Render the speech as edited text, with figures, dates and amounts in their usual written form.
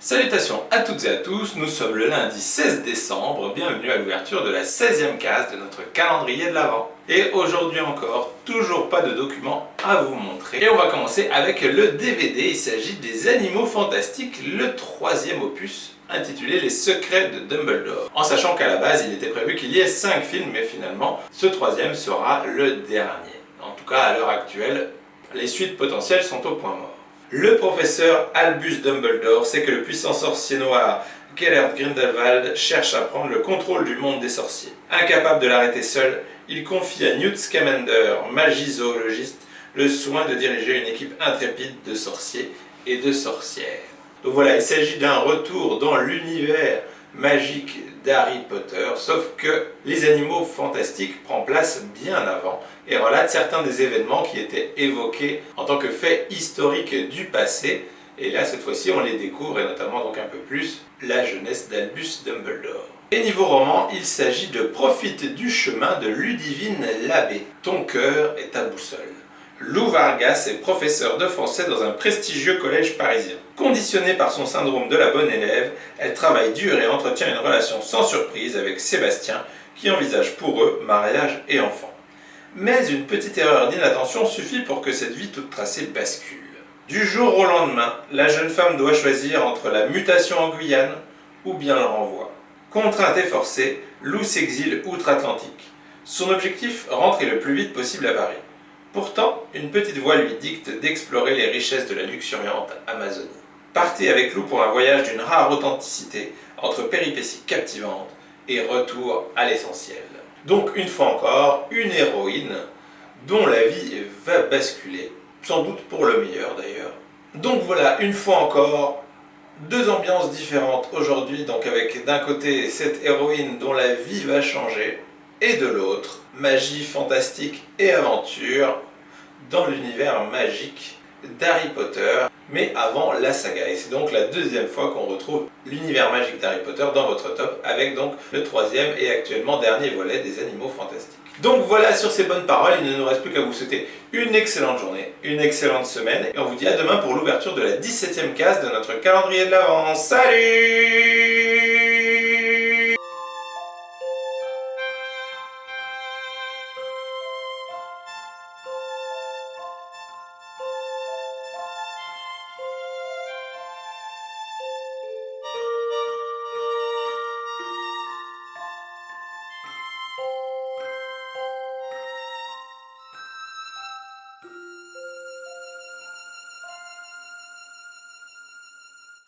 Salutations à toutes et à tous, nous sommes le lundi 16 décembre, bienvenue à l'ouverture de la 16e case de notre calendrier de l'Avent. Et aujourd'hui encore, toujours pas de documents à vous montrer. Et on va commencer avec le DVD, il s'agit des Animaux Fantastiques, le troisième opus, intitulé Les Secrets de Dumbledore. En sachant qu'à la base, il était prévu qu'il y ait 5 films, mais finalement, ce troisième sera le dernier. En tout cas, à l'heure actuelle, les suites potentielles sont au point mort. Le professeur Albus Dumbledore sait que le puissant sorcier noir Gellert Grindelwald cherche à prendre le contrôle du monde des sorciers. Incapable de l'arrêter seul, il confie à Newt Scamander, magizoologiste, le soin de diriger une équipe intrépide de sorciers et de sorcières. Donc voilà, il s'agit d'un retour dans l'univers magique d'Harry Potter, sauf que les Animaux Fantastiques prend place bien avant et relate certains des événements qui étaient évoqués en tant que faits historiques du passé. Et là, cette fois-ci, on les découvre, et notamment donc un peu plus la jeunesse d'Albus Dumbledore. Et niveau roman, il s'agit de Profite du chemin de Ludivine Labbé. Ton cœur est ta boussole. Lou Vargas est professeure de français dans un prestigieux collège parisien. Conditionnée par son syndrome de la bonne élève, elle travaille dur et entretient une relation sans surprise avec Sébastien, qui envisage pour eux mariage et enfants. Mais une petite erreur d'inattention suffit pour que cette vie toute tracée bascule. Du jour au lendemain, la jeune femme doit choisir entre la mutation en Guyane ou bien le renvoi. Contrainte et forcée, Lou s'exile outre-Atlantique. Son objectif, rentrer le plus vite possible à Paris. Pourtant, une petite voix lui dicte d'explorer les richesses de la luxuriante Amazonie. Partez avec Lou pour un voyage d'une rare authenticité, entre péripéties captivantes et retour à l'essentiel. Donc, une fois encore, une héroïne dont la vie va basculer, sans doute pour le meilleur d'ailleurs. Donc voilà, une fois encore, deux ambiances différentes aujourd'hui, donc avec d'un côté cette héroïne dont la vie va changer, et de l'autre, magie fantastique et aventure dans l'univers magique d'Harry Potter, mais avant la saga. Et c'est donc la deuxième fois qu'on retrouve l'univers magique d'Harry Potter dans votre top, avec donc le troisième et actuellement dernier volet des Animaux Fantastiques. Donc voilà, sur ces bonnes paroles, il ne nous reste plus qu'à vous souhaiter une excellente journée, une excellente semaine, et on vous dit à demain pour l'ouverture de la 17e case de notre calendrier de l'Avent. Salut!